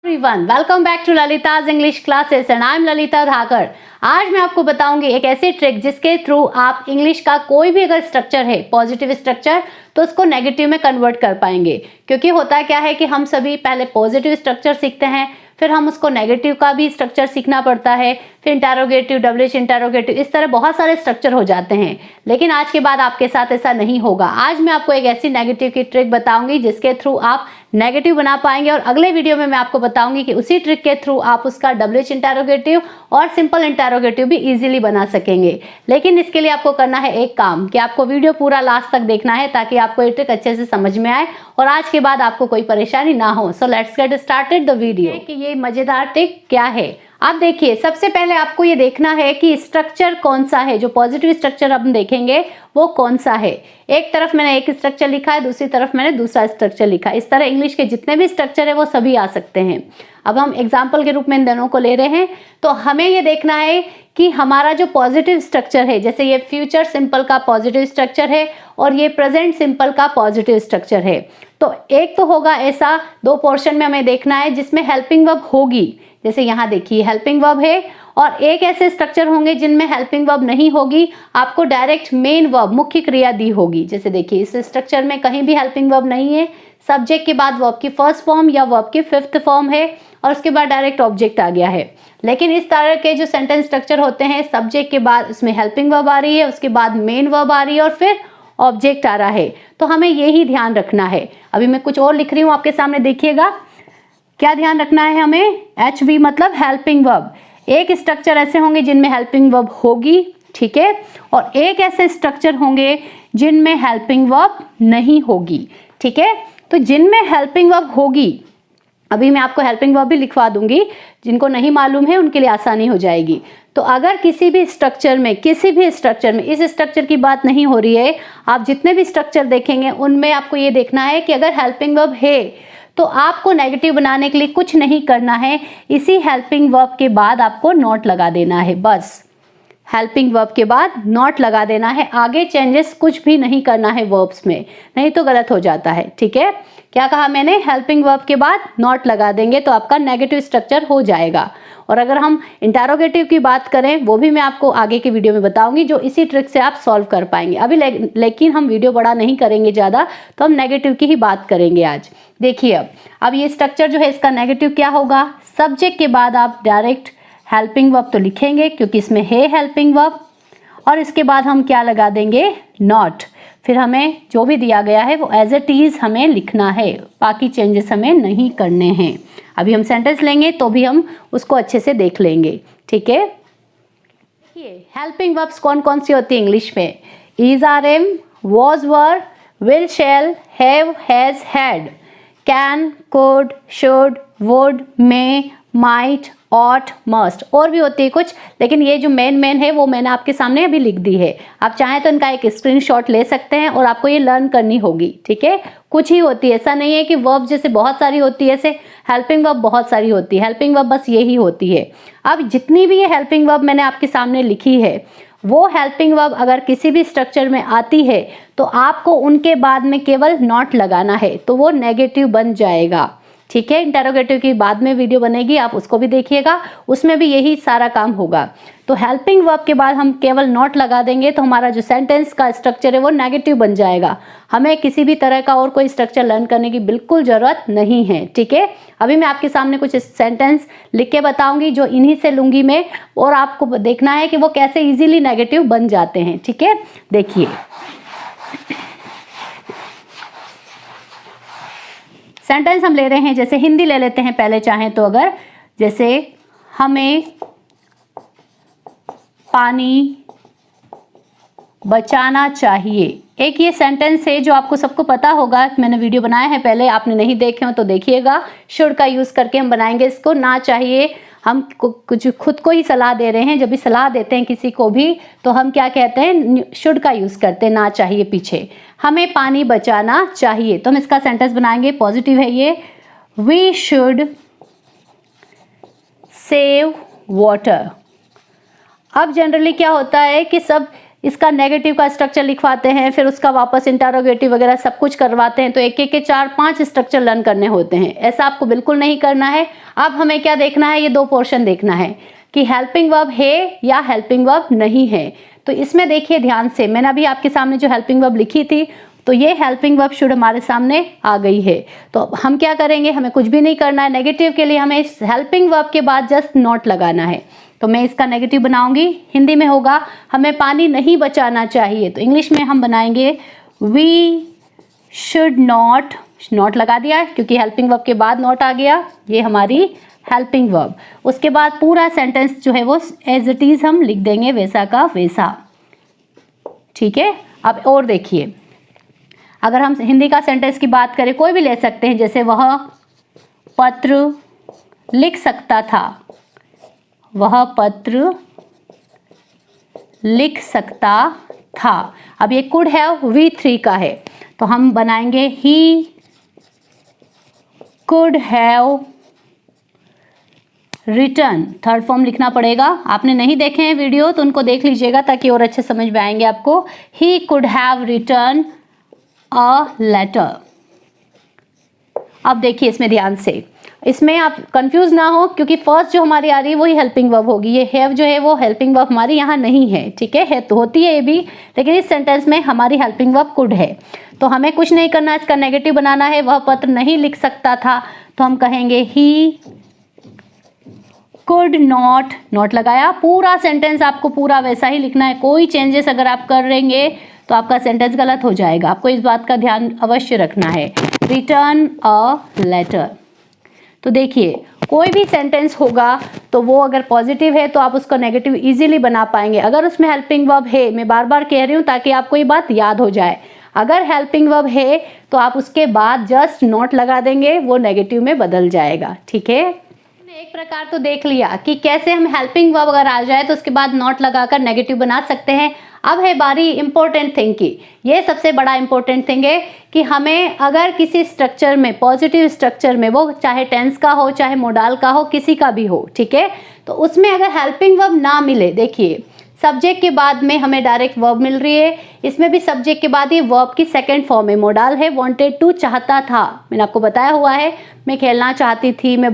Everyone, welcome back to Lalita's English classes and I am Lalita Dhakar. आज मैं आपको बताऊंगी एक ऐसी ट्रिक जिसके थ्रू आप इंग्लिश का कोई भी अगर स्ट्रक्चर है पॉजिटिव स्ट्रक्चर तो उसको नेगेटिव में कन्वर्ट कर पाएंगे। क्योंकि होता क्या है कि हम सभी पहले पॉजिटिव स्ट्रक्चर सीखते हैं, फिर हम उसको नेगेटिव का भी स्ट्रक्चर सीखना पड़ता है, फिर इंटरोगेटिव, डब्ल्यूएच इंटरोगेटिव, इस तरह बहुत सारे स्ट्रक्चर हो जाते हैं। लेकिन आज के बाद आपके साथ ऐसा नहीं होगा। आज मैं आपको एक ऐसी नेगेटिव की ट्रिक बताऊंगी जिसके थ्रू आप नेगेटिव बना पाएंगे और अगले वीडियो में मैं आपको बताऊंगी कि उसी ट्रिक के थ्रू आप उसका डब्ल्यूएच इंटरोगेटिव और सिंपल इंटरोगेटिव भी इजीली बना सकेंगे। लेकिन इसके लिए आपको करना है एक काम कि आपको वीडियो पूरा लास्ट तक देखना है ताकि आपको ये ट्रिक अच्छे से समझ में आए और आज के बाद आपको कोई परेशानी ना हो। So let's get started the video कि ये मजेदार ट्रिक क्या है। आप देखिए, सबसे पहले आपको ये देखना है कि स्ट्रक्चर कौन सा है, जो पॉजिटिव स्ट्रक्चर हम देखेंगे वो कौन सा है। एक तरफ मैंने एक स्ट्रक्चर लिखा है, दूसरी तरफ मैंने दूसरा स्ट्रक्चर लिखा है। इस तरह इंग्लिश के जितने भी स्ट्रक्चर है वो सभी आ सकते हैं। अब हम एग्जाम्पल के रूप में इन दोनों को ले रहे हैं, तो हमें ये देखना है कि हमारा जो पॉजिटिव स्ट्रक्चर है, जैसे ये फ्यूचर सिंपल का पॉजिटिव स्ट्रक्चर है और ये प्रेजेंट सिंपल का पॉजिटिव स्ट्रक्चर है। तो एक तो होगा ऐसा, दो पोर्शन में हमें देखना है जिसमें हेल्पिंग वर्ब होगी। जैसे यहाँ देखिए हेल्पिंग वर्ब है, और एक ऐसे स्ट्रक्चर होंगे जिनमें हेल्पिंग वर्ब नहीं होगी, आपको डायरेक्ट मेन वर्ब मुख्य क्रिया दी होगी। जैसे देखिए इस स्ट्रक्चर में कहीं भी हेल्पिंग वर्ब नहीं है, सब्जेक्ट के बाद वर्ब की फर्स्ट फॉर्म या वर्ब की फिफ्थ फॉर्म है और उसके बाद डायरेक्ट ऑब्जेक्ट आ गया है। लेकिन इस तरह के जो सेंटेंस स्ट्रक्चर होते हैं, सब्जेक्ट के बाद उसमें हेल्पिंग वर्ब आ रही है, उसके बाद मेन वर्ब आ रही है और फिर ऑब्जेक्ट आ रहा है। तो हमें यही ध्यान रखना है। अभी मैं कुछ और लिख रही हूँ आपके सामने, देखिएगा क्या ध्यान रखना है हमें। HV मतलब हेल्पिंग वर्ब। एक स्ट्रक्चर ऐसे होंगे जिनमें हेल्पिंग वर्ब होगी, ठीक है, और एक ऐसे स्ट्रक्चर होंगे जिनमें हेल्पिंग वर्ब नहीं होगी, ठीक है। तो जिनमें हेल्पिंग वर्ब होगी, अभी मैं आपको हेल्पिंग वर्ब भी लिखवा दूंगी, जिनको नहीं मालूम है उनके लिए आसानी हो जाएगी। तो अगर किसी भी स्ट्रक्चर में इस स्ट्रक्चर की बात नहीं हो रही है, आप जितने भी स्ट्रक्चर देखेंगे उनमें आपको ये देखना है कि अगर हेल्पिंग वर्ब है तो आपको नेगेटिव बनाने के लिए कुछ नहीं करना है, इसी हेल्पिंग वर्ब के बाद आपको नॉट लगा देना है। बस हेल्पिंग वर्ब के बाद नॉट लगा देना है, आगे चेंजेस कुछ भी नहीं करना है वर्ब्स में, नहीं तो गलत हो जाता है, ठीक है। क्या कहा मैंने, हेल्पिंग वर्ब के बाद नॉट लगा देंगे तो आपका नेगेटिव स्ट्रक्चर हो जाएगा। और अगर हम इंटरोगेटिव की बात करें वो भी मैं आपको आगे की वीडियो में बताऊंगी, जो इसी ट्रिक से आप सॉल्व कर पाएंगे। अभी लेकिन हम वीडियो बड़ा नहीं करेंगे ज़्यादा, तो हम नेगेटिव की ही बात करेंगे आज। देखिए अब ये स्ट्रक्चर जो है इसका नेगेटिव क्या होगा, सब्जेक्ट के बाद आप डायरेक्ट हेल्पिंग वर्ब तो लिखेंगे क्योंकि इसमें है हेल्पिंग वर्ब, और इसके बाद हम क्या लगा देंगे, नॉट। फिर हमें जो भी दिया गया है वो एज इट इज हमें लिखना है, बाकी चेंजेस हमें नहीं करने हैं। अभी हम सेंटेंस लेंगे तो भी हम उसको अच्छे से देख लेंगे, ठीक है। देखिए हेल्पिंग वर्ब्स कौन कौन सी होती है इंग्लिश में, is, are, am, was, were, will, shall, have, has, had, can, could, should, would, may, might, ought, must, और भी होती है कुछ, लेकिन ये जो मेन है वो मैंने आपके सामने अभी लिख दी है। आप चाहें तो इनका एक स्क्रीनशॉट ले सकते हैं और आपको ये लर्न करनी होगी, ठीक है। कुछ ही होती है, ऐसा नहीं है कि वर्ब जैसे बहुत सारी होती है, ऐसे हेल्पिंग वर्ब बहुत सारी होती है। हेल्पिंग वर्ब बस यही होती है। अब जितनी भी ये हेल्पिंग वर्ब मैंने आपके सामने लिखी है, वो हेल्पिंग वर्ब अगर किसी भी स्ट्रक्चर में आती है तो आपको उनके बाद में केवल नॉट लगाना है, तो वो नेगेटिव बन जाएगा, ठीक है। इंटरोगेटिव की बाद में वीडियो बनेगी, आप उसको भी देखिएगा, उसमें भी यही सारा काम होगा। तो हेल्पिंग वर्ब के बाद हम केवल नॉट लगा देंगे तो हमारा जो सेंटेंस का स्ट्रक्चर है वो नेगेटिव बन जाएगा। हमें किसी भी तरह का और कोई स्ट्रक्चर लर्न करने की बिल्कुल ज़रूरत नहीं है, ठीक है। अभी मैं आपके सामने कुछ सेंटेंस लिख के बताऊंगी जो इन्हीं से लूंगी मैं, और आपको देखना है कि वो कैसे ईजिली नेगेटिव बन जाते हैं, ठीक है। देखिए सेंटेंस हम ले रहे हैं, जैसे हिंदी ले लेते हैं पहले चाहें तो, अगर जैसे हमें पानी बचाना चाहिए, एक ये सेंटेंस है जो आपको सबको पता होगा, मैंने वीडियो बनाया है पहले, आपने नहीं देखे हो तो देखिएगा। शुड का यूज़ करके हम बनाएंगे इसको, ना चाहिए हम कुछ खुद को ही सलाह दे रहे हैं। जब भी सलाह देते हैं किसी को भी तो हम क्या कहते हैं, शुड का यूज़ करते हैं, ना चाहिए पीछे। हमें पानी बचाना चाहिए तो हम इसका सेंटेंस बनाएंगे, पॉजिटिव है ये, वी शुड सेव वाटर। अब जनरली क्या होता है कि सब इसका नेगेटिव का स्ट्रक्चर लिखवाते हैं, फिर उसका वापस इंटरोगेटिव वगैरह सब कुछ करवाते हैं, तो एक एक के 4-5 स्ट्रक्चर लर्न करने होते हैं। ऐसा आपको बिल्कुल नहीं करना है। अब हमें क्या देखना है, ये 2 पोर्शन देखना है कि हेल्पिंग वर्ब है या हेल्पिंग वर्ब नहीं है। तो इसमें देखिए ध्यान से, मैंने अभी आपके सामने जो हेल्पिंग वर्ब लिखी थी, तो ये हेल्पिंग वर्ब शुड हमारे सामने आ गई है। तो हम क्या करेंगे, हमें कुछ भी नहीं करना है। नेगेटिव के लिए हमें इस हेल्पिंग वर्ब के बाद जस्ट नॉट लगाना है। तो मैं इसका नेगेटिव बनाऊंगी, हिंदी में होगा हमें पानी नहीं बचाना चाहिए, तो इंग्लिश में हम बनाएंगे वी शुड नॉट, नॉट लगा दिया क्योंकि हेल्पिंग वर्ब के बाद नॉट आ गया, ये हमारी हेल्पिंग वर्ब। उसके बाद पूरा सेंटेंस जो है वो एज इट इज हम लिख देंगे वैसा का वैसा। ठीक है, अब और देखिए, अगर हम हिंदी का सेंटेंस की बात करें, कोई भी ले सकते हैं, जैसे वह पत्र लिख सकता था, वह पत्र लिख सकता था। अब ये कुड हैव V3 का है, तो हम बनाएंगे ही could have return. Third form लिखना पड़ेगा। आपने नहीं देखे हैं वीडियो तो उनको देख लीजिएगा ताकि और अच्छे समझ में आएंगे आपको। He could have return a letter. अब देखिए इसमें ध्यान से, इसमें आप कंफ्यूज ना हो क्योंकि फर्स्ट जो हमारी आ रही है वही हेल्पिंग वर्ब होगी। ये हैव जो है वो हेल्पिंग वर्ब हमारी यहाँ नहीं है, ठीक है तो होती है ये भी, लेकिन इस सेंटेंस में हमारी हेल्पिंग वर्ब कुड है। तो हमें कुछ नहीं करना, इसका नेगेटिव बनाना है। वह पत्र नहीं लिख सकता था, तो हम कहेंगे ही कुड नॉट, नॉट लगाया। पूरा सेंटेंस आपको पूरा वैसा ही लिखना है, कोई चेंजेस अगर आप करेंगे तो आपका सेंटेंस गलत हो जाएगा। आपको इस बात का ध्यान अवश्य रखना है। Return a letter. तो देखिए कोई भी सेंटेंस होगा तो वो अगर पॉजिटिव है तो आप उसको नेगेटिव इजीली बना पाएंगे। अगर उसमें हेल्पिंग वर्ब है, मैं बार बार कह रही हूँ ताकि आपको ये बात याद हो जाए, अगर हेल्पिंग वर्ब है तो आप उसके बाद जस्ट नॉट लगा देंगे, वो नेगेटिव में बदल जाएगा। ठीक है, एक प्रकार तो देख लिया कि कैसे हम हेल्पिंग वर्ब अगर आ जाए तो उसके बाद नॉट लगाकर नेगेटिव बना सकते हैं। अब है बारी इंपॉर्टेंट थिंग की। ये सबसे बड़ा इंपॉर्टेंट थिंग है कि हमें अगर किसी स्ट्रक्चर में, पॉजिटिव स्ट्रक्चर में, वो चाहे टेंस का हो चाहे मोडाल का हो, किसी का भी हो, ठीक है, तो उसमें अगर हेल्पिंग वर्ब ना मिले, देखिए सब्जेक्ट के बाद में हमें डायरेक्ट वर्ब मिल रही है, इसमें भी सब्जेक्ट के बाद ये वर्ब की सेकंड फॉर्म है। मोडाल है वांटेड टू, चाहता था, मैंने आपको बताया हुआ है। मैं खेलना चाहती थी, मैं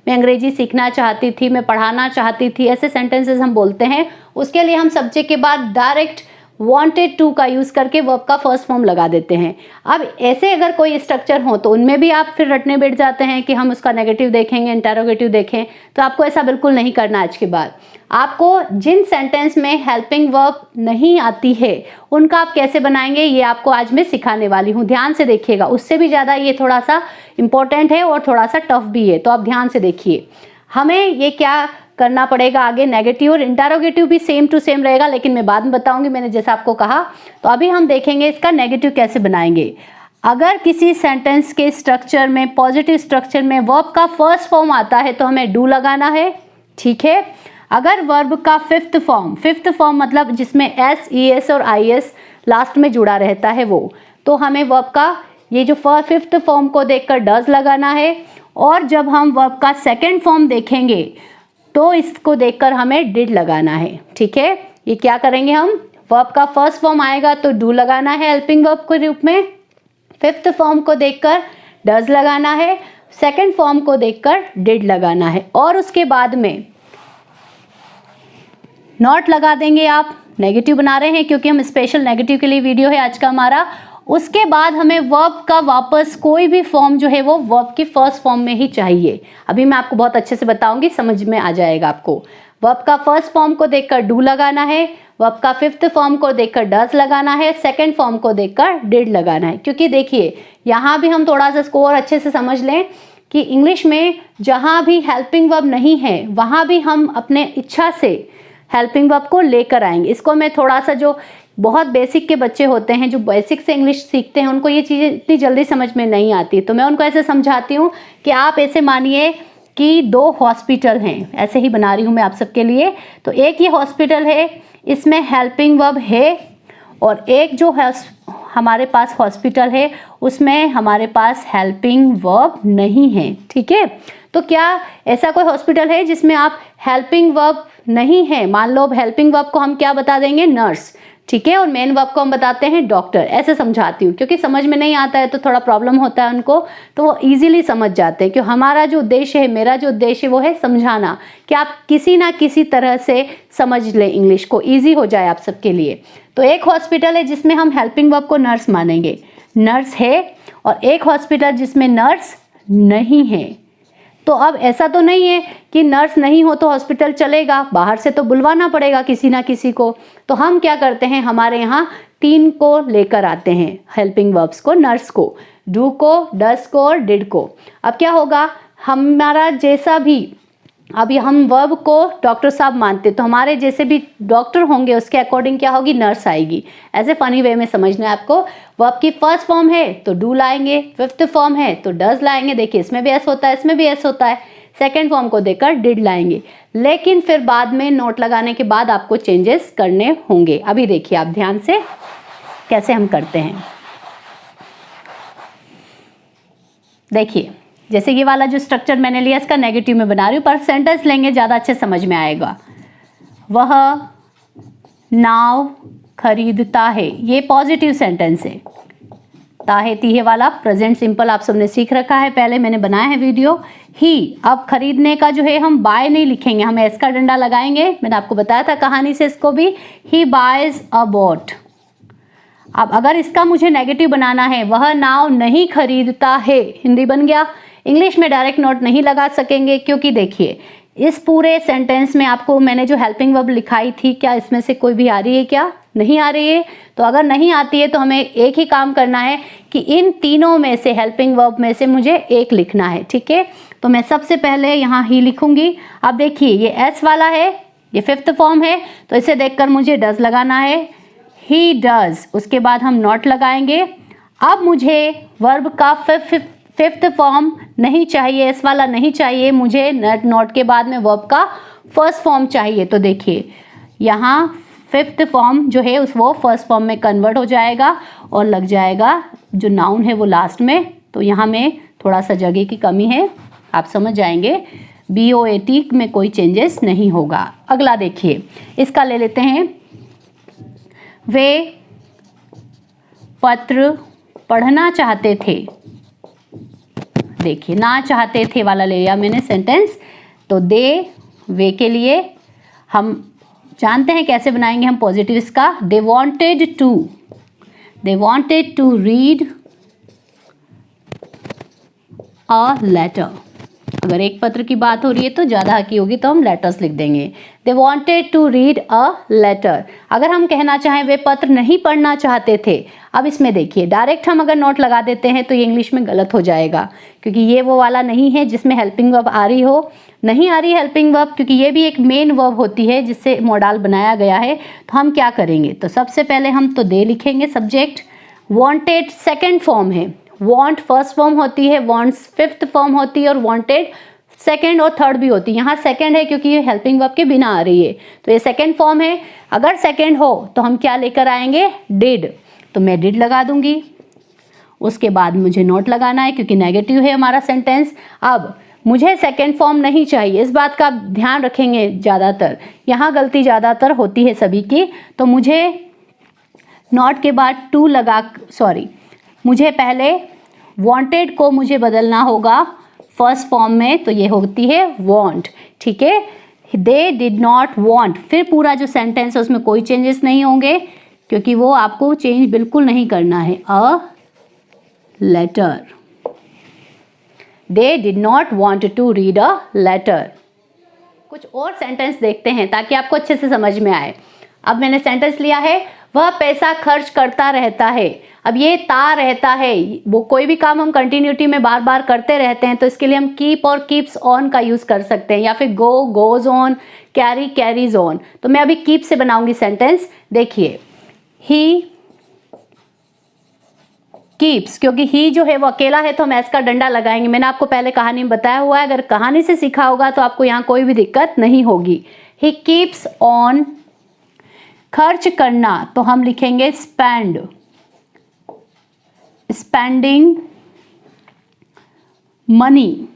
अंग्रेजी सीखना चाहती थी, मैं पढ़ाना चाहती थी, ऐसे सेंटेंसेस हम बोलते हैं। उसके लिए हम सब्जेक्ट के बाद डायरेक्ट वांटेड टू का यूज़ करके वर्ब का फर्स्ट फॉर्म लगा देते हैं। अब ऐसे अगर कोई स्ट्रक्चर हो तो उनमें भी आप फिर रटने बैठ जाते हैं कि हम उसका नेगेटिव देखेंगे, इंटरोगेटिव देखें, तो आपको ऐसा बिल्कुल नहीं करना। आज के बाद आपको जिन सेंटेंस में हेल्पिंग वर्ब नहीं आती है उनका आप कैसे बनाएंगे, ये आपको आज मैं सिखाने वाली हूँ। ध्यान से देखिएगा, उससे भी ज़्यादा ये थोड़ा सा इम्पोर्टेंट है और थोड़ा सा टफ भी है, तो आप ध्यान से देखिए। हमें ये क्या करना पड़ेगा आगे, नेगेटिव और इंटरोगेटिव भी सेम टू सेम रहेगा, लेकिन मैं बाद में बताऊंगी, मैंने जैसा आपको कहा। तो अभी हम देखेंगे इसका नेगेटिव कैसे बनाएंगे। अगर किसी सेंटेंस के स्ट्रक्चर में, पॉजिटिव स्ट्रक्चर में वर्ब का फर्स्ट फॉर्म आता है तो हमें डू लगाना है, ठीक है। अगर वर्ब का फिफ्थ फॉर्म मतलब जिसमें एस, ई एस और आई एस लास्ट में जुड़ा रहता है वो, तो हमें वर्ब का ये जो फिफ्थ फॉर्म को देखकर डज लगाना है। और जब हम वर्ब का सेकेंड फॉर्म देखेंगे तो इसको देखकर हमें डिड लगाना है, ठीक है। ये क्या करेंगे हम, वर्ब का फर्स्ट फॉर्म आएगा तो डू लगाना है हेल्पिंग वर्ब के रूप में, फिफ्थ फॉर्म को देखकर डज लगाना है, सेकंड फॉर्म को देखकर डिड लगाना है, और उसके बाद में नॉट लगा देंगे। आप नेगेटिव बना रहे हैं क्योंकि हम स्पेशल नेगेटिव के लिए वीडियो है आज का हमारा। उसके बाद हमें वर्ब का वापस कोई भी फॉर्म जो है वो वर्ब की फर्स्ट फॉर्म में ही चाहिए। अभी मैं आपको बहुत अच्छे से बताऊंगी, समझ में आ जाएगा आपको। वर्ब का फर्स्ट फॉर्म को देखकर डू लगाना है, वर्ब का फिफ्थ फॉर्म को देखकर डज लगाना है, सेकंड फॉर्म को देखकर डिड लगाना है। क्योंकि देखिए यहाँ भी हम थोड़ा सा इसको और अच्छे से समझ लें कि इंग्लिश में जहाँ भी हेल्पिंग वर्ब नहीं है वहाँ भी हम अपने इच्छा से हेल्पिंग वर्ब को लेकर आएंगे। इसको मैं थोड़ा सा, जो बहुत बेसिक के बच्चे होते हैं जो बेसिक से इंग्लिश सीखते हैं, उनको ये चीज़ें इतनी जल्दी समझ में नहीं आती, तो मैं उनको ऐसे समझाती हूँ कि आप ऐसे मानिए कि 2 हॉस्पिटल हैं, ऐसे ही बना रही हूँ मैं आप सबके लिए। तो एक ये हॉस्पिटल है, इसमें हेल्पिंग वर्ब है, और एक जो है हमारे पास हॉस्पिटल है उसमें हमारे पास हेल्पिंग वर्ब नहीं है, ठीक है। तो क्या ऐसा कोई हॉस्पिटल है जिसमें आप हेल्पिंग वर्ब नहीं है, मान लो हेल्पिंग वर्ब को हम क्या बता देंगे, नर्स, ठीक है। और मेन वर्ब को हम बताते हैं डॉक्टर, ऐसे समझाती हूँ क्योंकि समझ में नहीं आता है तो थोड़ा प्रॉब्लम होता है उनको, तो वो इजीली समझ जाते हैं कि हमारा जो उद्देश्य है, मेरा जो उद्देश्य है वो है समझाना, कि आप किसी ना किसी तरह से समझ लें, इंग्लिश को ईजी हो जाए आप सबके लिए। तो एक हॉस्पिटल है जिसमें हम हेल्पिंग वर्ब को नर्स मानेंगे, नर्स है, और एक हॉस्पिटल जिसमें नर्स नहीं है। तो अब ऐसा तो नहीं है कि नर्स नहीं हो तो हॉस्पिटल चलेगा, बाहर से तो बुलवाना पड़ेगा किसी ना किसी को। तो हम क्या करते हैं, हमारे यहाँ 3 को लेकर आते हैं हेल्पिंग वर्ब्स को, नर्स को, डू को, डस को और डिड को। अब क्या होगा, हमारा जैसा भी, अभी हम वर्ब को डॉक्टर साहब मानते, तो हमारे जैसे भी डॉक्टर होंगे उसके अकॉर्डिंग क्या होगी, नर्स आएगी। ऐसे फनी वे में समझना है आपको। वर्ब की फर्स्ट फॉर्म है तो डू लाएंगे, फिफ्थ फॉर्म है तो डज लाएंगे, देखिए इसमें भी एस होता है, इसमें भी एस होता है। सेकेंड फॉर्म को देकर डिड लाएंगे, लेकिन फिर बाद में नोट लगाने के बाद आपको चेंजेस करने होंगे। अभी देखिए आप ध्यान से कैसे हम करते हैं। देखिए जैसे ये वाला जो स्ट्रक्चर मैंने लिया इसका नेगेटिव में बना रही हूँ, पर सेंटेंस लेंगे ज़्यादा अच्छे समझ में आएगा। वह नाव खरीदता है, ये पॉजिटिव सेंटेंस है। ताहे तीहे वाला प्रेजेंट सिंपल आप सबने सीख रखा है, पहले मैंने बनाया है वीडियो। ही, अब खरीदने का जो है हम बाय नहीं लिखेंगे, हम एस का डंडा लगाएंगे, मैंने आपको बताया था कहानी से इसको भी। ही बायज अ बोट। अब अगर इसका मुझे नेगेटिव बनाना है, वह नाव नहीं खरीदता है, हिंदी बन गया। इंग्लिश में डायरेक्ट नोट नहीं लगा सकेंगे क्योंकि देखिए इस पूरे सेंटेंस में आपको मैंने जो हेल्पिंग वर्ब लिखाई थी, क्या इसमें से कोई भी आ रही है, क्या नहीं आ रही है? तो अगर नहीं आती है तो हमें एक ही काम करना है कि इन तीनों में से, हेल्पिंग वर्ब में से मुझे एक लिखना है, ठीक है। तो मैं सबसे पहले यहाँ ही लिखूंगी। अब देखिए ये एस वाला है, ये फिफ्थ फॉर्म है, तो इसे देखकर मुझे डज लगाना है, ही डज। उसके बाद हम नॉट लगाएंगे। अब मुझे वर्ब का फिफ्थ फॉर्म नहीं चाहिए, इस वाला नहीं चाहिए, मुझे नॉट के बाद में वर्ब का फर्स्ट फॉर्म चाहिए। तो देखिए यहाँ फिफ्थ फॉर्म जो है वो फर्स्ट फॉर्म में कन्वर्ट हो जाएगा और लग जाएगा जो नाउन है वो लास्ट में। तो यहाँ में थोड़ा सा जगह की कमी है, आप समझ जाएंगे। BOAT में कोई चेंजेस नहीं होगा। अगला देखिए इसका ले लेते हैं। वे पत्र पढ़ना चाहते थे, देखिए ना चाहते थे वाला ले लिया मैंने सेंटेंस। तो दे, वे के लिए हम जानते हैं कैसे बनाएंगे हम पॉजिटिव इसका। They wanted to read a letter. अगर एक पत्र की बात हो रही है तो ज़्यादा की होगी तो हम लेटर्स लिख देंगे। They wanted to read a letter. अगर हम कहना चाहें वे पत्र नहीं पढ़ना चाहते थे, अब इसमें देखिए डायरेक्ट हम अगर नोट लगा देते हैं तो ये इंग्लिश में गलत हो जाएगा, क्योंकि ये वो वाला नहीं है जिसमें हेल्पिंग वर्ब आ रही हो। नहीं आ रही हेल्पिंग वर्ब क्योंकि ये भी एक मेन वर्ब होती है जिससे मॉडल बनाया गया है। तो हम क्या करेंगे, तो सबसे पहले हम तो दे लिखेंगे सब्जेक्ट। वॉन्टेड सेकेंड फॉर्म है, वॉन्ट फर्स्ट फॉर्म होती है, वॉन्ट्स फिफ्थ फॉर्म होती है और वॉन्टेड सेकेंड और थर्ड भी होती है। यहाँ सेकेंड है क्योंकि ये हेल्पिंग वर्ब के बिना आ रही है, तो ये सेकेंड फॉर्म है। अगर सेकेंड हो तो हम क्या लेकर आएंगे, डिड। तो मैं डिड लगा दूंगी। उसके बाद मुझे नोट लगाना है क्योंकि नेगेटिव है हमारा सेंटेंस। अब मुझे सेकेंड फॉर्म नहीं चाहिए, इस बात का ध्यान रखेंगे, ज़्यादातर यहाँ गलती ज़्यादातर होती है सभी की। तो मुझे नॉट के बाद टू लगा, सॉरी, मुझे पहले वांटेड को मुझे बदलना होगा फर्स्ट फॉर्म में, तो ये होती है वांट, ठीक है। दे डिड नॉट वांट, फिर पूरा जो सेंटेंस है उसमें कोई चेंजेस नहीं होंगे क्योंकि वो आपको चेंज बिल्कुल नहीं करना है। A letter, they did not want to read a letter. कुछ और सेंटेंस देखते हैं ताकि आपको अच्छे से समझ में आए। अब मैंने सेंटेंस लिया है, वह पैसा खर्च करता रहता है। अब ये ता रहता है, वो कोई भी काम हम कंटिन्यूटी में बार बार करते रहते हैं तो इसके लिए हम कीप और कीप्स ऑन का यूज कर सकते हैं, या फिर गो goes on, carry carries on. तो मैं अभी कीप से बनाऊंगी सेंटेंस। देखिए ही कीप्स, क्योंकि ही जो है वो अकेला है तो हम एस का डंडा लगाएंगे। मैंने आपको पहले कहानी में बताया हुआ है, अगर कहानी से सीखा होगा तो आपको यहाँ कोई भी दिक्कत नहीं होगी। ही कीप्स ऑन, खर्च करना तो हम लिखेंगे स्पेंड, स्पेंडिंग मनी।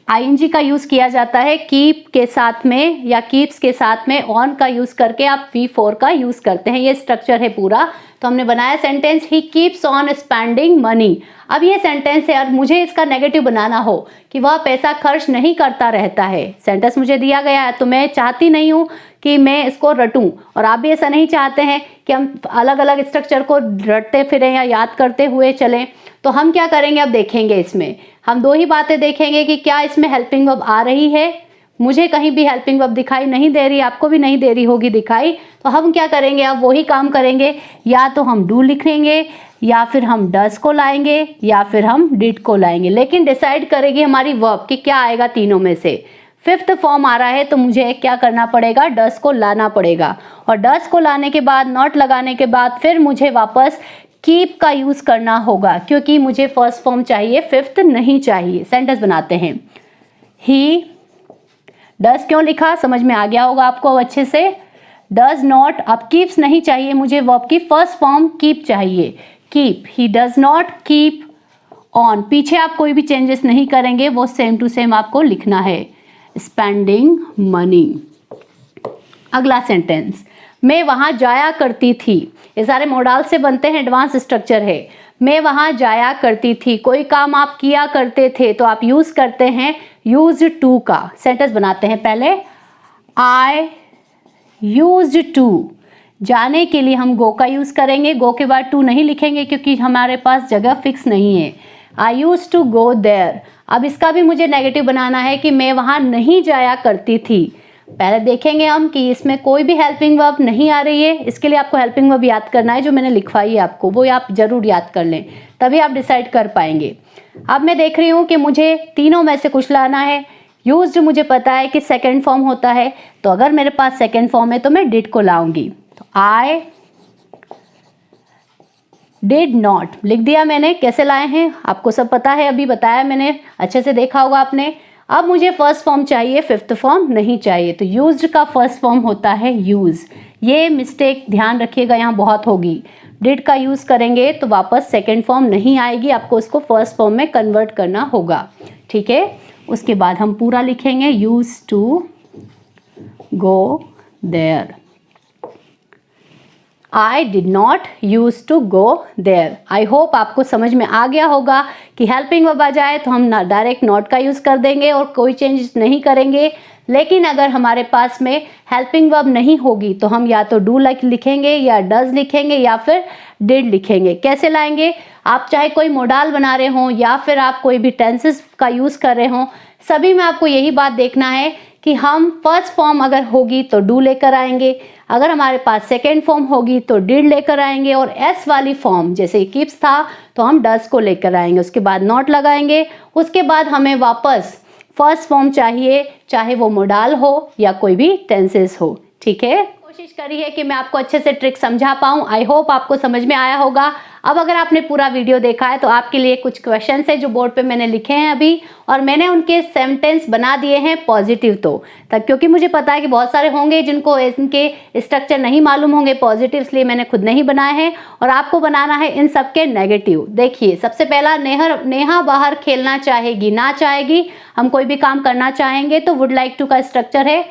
आईएनजी का यूज किया जाता है कीप के साथ में या कीप्स के साथ में ऑन का यूज करके आप V4 का यूज करते हैं। ये स्ट्रक्चर है पूरा। तो हमने बनाया sentence he keeps on spending money. अब ये सेंटेंस है और मुझे इसका नेगेटिव बनाना हो कि वह पैसा खर्च नहीं करता रहता है। सेंटेंस मुझे दिया गया है तो मैं चाहती नहीं हूँ कि मैं इसको रटूं, और आप भी ऐसा नहीं चाहते हैं कि हम अलग अलग स्ट्रक्चर को रटते फिरें या याद करते हुए चलें। तो हम क्या करेंगे, अब देखेंगे इसमें हम दो ही बातें देखेंगे कि क्या इसमें हेल्पिंग वर्ब आ रही है। मुझे कहीं भी हेल्पिंग वर्ब दिखाई नहीं दे रही, आपको भी नहीं दे रही होगी दिखाई। तो हम क्या करेंगे, अब वही काम करेंगे, या तो हम डू लिखेंगे या फिर हम डस को लाएंगे या फिर हम डिड को लाएंगे, लेकिन डिसाइड करेगी हमारी वर्ब कि क्या आएगा तीनों में से। फिफ्थ फॉर्म आ रहा है तो मुझे क्या करना पड़ेगा, डस को लाना पड़ेगा, और डस को लाने के बाद नॉट लगाने के बाद फिर मुझे वापस कीप का यूज करना होगा, क्योंकि मुझे फर्स्ट फॉर्म चाहिए, फिफ्थ नहीं चाहिए। सेंटेंस बनाते हैं। ही डस क्यों लिखा, समझ में आ गया होगा आपको अच्छे से। डज नॉट, अब कीप्स नहीं चाहिए मुझे, वर्ब की फर्स्ट फॉर्म कीप चाहिए, keep. He does not keep on, पीछे आप कोई भी चेंजेस नहीं करेंगे, वो सेम टू सेम आपको लिखना है, स्पेंडिंग मनी। अगला सेंटेंस, मैं वहां जाया करती थी। ये सारे मोडाल से बनते हैं, एडवांस स्ट्रक्चर है। मैं वहां जाया करती थी, कोई काम आप किया करते थे तो आप यूज करते हैं यूज टू का। सेंटेंस बनाते हैं पहले, आई यूज टू, जाने के लिए हम गो का यूज करेंगे, गो के बाद टू नहीं लिखेंगे क्योंकि हमारे पास जगह फिक्स नहीं है। आई यूज टू गो देयर। अब इसका भी मुझे नेगेटिव बनाना है कि मैं वहां नहीं जाया करती थी। पहले देखेंगे हम कि इसमें कोई भी हेल्पिंग वर्ब नहीं आ रही है। इसके लिए आपको हेल्पिंग वर्ब याद करना है, जो मैंने लिखवाई है आपको, वो आप जरूर याद कर लें, तभी आप डिसाइड कर पाएंगे। अब मैं देख रही हूँ कि मुझे तीनों में से कुछ लाना है। यूज्ड मुझे पता है कि सेकेंड फॉर्म होता है, तो अगर मेरे पास सेकेंड फॉर्म है तो मैं डिड को लाऊंगी। तो आई डिड नॉट लिख दिया मैंने। कैसे लाए हैं आपको सब पता है, अभी बताया मैंने, अच्छे से देखा होगा आपने। अब मुझे फर्स्ट फॉर्म चाहिए, फिफ्थ फॉर्म नहीं चाहिए, तो यूज्ड का फर्स्ट फॉर्म होता है यूज। ये मिस्टेक ध्यान रखिएगा, यहाँ बहुत होगी। डिड का यूज करेंगे तो वापस सेकेंड फॉर्म नहीं आएगी, आपको उसको फर्स्ट फॉर्म में कन्वर्ट करना होगा, ठीक है। उसके बाद हम पूरा लिखेंगे, use to go there. I did not used to go there। I hope आपको समझ में आ गया होगा कि हेल्पिंग वर्ब आ जाए तो हम डायरेक्ट नॉट का यूज़ कर देंगे और कोई चेंजेस नहीं करेंगे। लेकिन अगर हमारे पास में हेल्पिंग वर्ब नहीं होगी तो हम या तो डू लिखेंगे या डज लिखेंगे या फिर डिड लिखेंगे। कैसे लाएंगे, आप चाहे कोई मोडाल बना रहे हों या फिर आप कोई भी टेंसेस का यूज़ कर रहे हों, सभी में आपको यही बात देखना है कि हम फर्स्ट फॉर्म अगर होगी तो डू लेकर आएंगे, अगर हमारे पास सेकेंड फॉर्म होगी तो डिड लेकर आएंगे, और एस वाली फॉर्म जैसे कीप्स था तो हम डज को लेकर आएंगे। उसके बाद नॉट लगाएंगे, उसके बाद हमें वापस फर्स्ट फॉर्म चाहिए, चाहे वो मोडाल हो या कोई भी टेंसेस हो, ठीक है। कोशिश करी है कि मैं आपको अच्छे से ट्रिक समझा पाऊँ। आई होप आपको समझ में आया होगा। अब अगर आपने पूरा वीडियो देखा है तो आपके लिए कुछ क्वेश्चंस है जो बोर्ड पे मैंने लिखे हैं अभी, और मैंने उनके सेंटेंस बना दिए हैं पॉजिटिव, तो तब क्योंकि मुझे पता है कि बहुत सारे होंगे जिनको इनके स्ट्रक्चर नहीं मालूम होंगे पॉजिटिव, इसलिए मैंने खुद नहीं बनाए हैं, और आपको बनाना है इन सबके नेगेटिव। देखिए, सबसे पहला, नेहा बाहर खेलना चाहेगी, ना चाहेगी, हम कोई भी काम करना चाहेंगे तो वुड लाइक टू का स्ट्रक्चर है।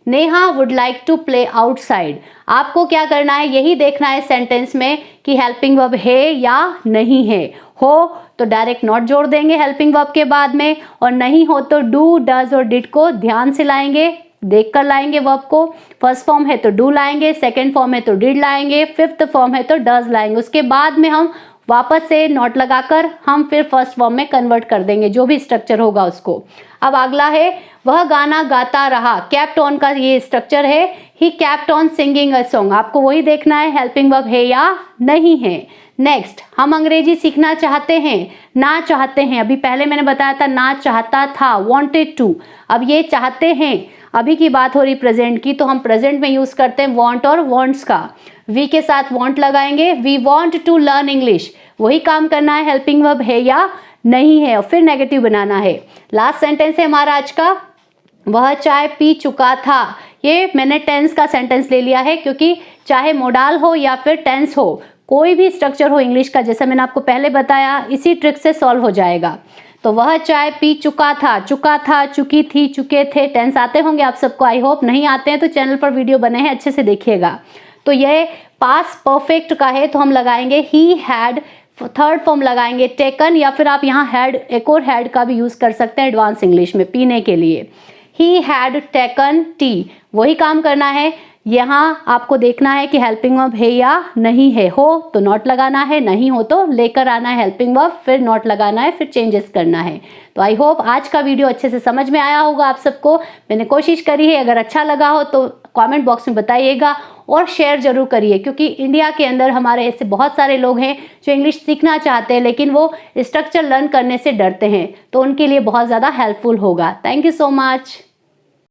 Neha would like to play outside. आपको क्या करना है, यही देखना है सेंटेंस में कि हेल्पिंग वर्ब है या नहीं है। हो तो डायरेक्ट नॉट जोड़ देंगे हेल्पिंग वर्ब के बाद में, और नहीं हो तो डू, डज और डिड को ध्यान से लाएंगे, देख कर लाएंगे वर्ब को। फर्स्ट फॉर्म है तो डू लाएंगे, सेकेंड फॉर्म है तो डिड लाएंगे, फिफ्थ फॉर्म है तो डज लाएंगे। उसके बाद में हम वापस से नॉट लगाकर हम फिर फर्स्ट फॉर्म में कन्वर्ट कर देंगे, जो भी स्ट्रक्चर होगा उसको। अब अगला है, वह गाना गाता रहा, कैप्ट ऑन का ये स्ट्रक्चर है, he kept on singing a song. आपको वही देखना है हेल्पिंग वर्ब है या नहीं है। नेक्स्ट, हम अंग्रेजी सीखना चाहते हैं, ना चाहते हैं। अभी पहले मैंने बताया था ना चाहता था, वांटेड टू। अब ये चाहते हैं, अभी की बात हो रही प्रेजेंट की, तो हम प्रेजेंट में यूज करते हैं वांट और वांट्स का। वी के साथ वांट लगाएंगे, we want to learn English. वही काम करना है, हेल्पिंग वर्ब है या नहीं है, और फिर नेगेटिव बनाना है। लास्ट सेंटेंस है हमारा आज का, वह चाय पी चुका था। ये मैंने टेंस का सेंटेंस ले लिया है, क्योंकि चाहे मोडाल हो या फिर टेंस हो, कोई भी स्ट्रक्चर हो इंग्लिश का, जैसा मैंने आपको पहले बताया, इसी ट्रिक से सॉल्व हो जाएगा। तो वह चाय पी चुका था, चुकी थी, चुके थे। टेंस आते होंगे आप सबको, आई होप। नहीं आते हैं तो चैनल पर वीडियो बने हैं, अच्छे से देखिएगा। तो ये पास्ट परफेक्ट का है तो हम लगाएंगे ही हैड, थर्ड फॉर्म लगाएंगे टेकन, या फिर आप यहाँ हैड, एक और हैड का भी यूज कर सकते हैं एडवांस इंग्लिश में पीने के लिए। ही हैड टेकन टी, वही काम करना है। यहाँ आपको देखना है कि हेल्पिंग वर्ब है या नहीं है। हो तो नॉट लगाना है, नहीं हो तो लेकर आना है हेल्पिंग वर्ब, फिर नॉट लगाना है, फिर चेंजेस करना है। तो आई होप आज का वीडियो अच्छे से समझ में आया होगा आप सबको। मैंने कोशिश करी है, अगर अच्छा लगा हो तो कमेंट बॉक्स में बताइएगा और शेयर जरूर करिए, क्योंकि इंडिया के अंदर हमारे ऐसे बहुत सारे लोग हैं जो इंग्लिश सीखना चाहते हैं लेकिन वो स्ट्रक्चर लर्न करने से डरते हैं, तो उनके लिए बहुत ज़्यादा हेल्पफुल होगा। Thank you so much.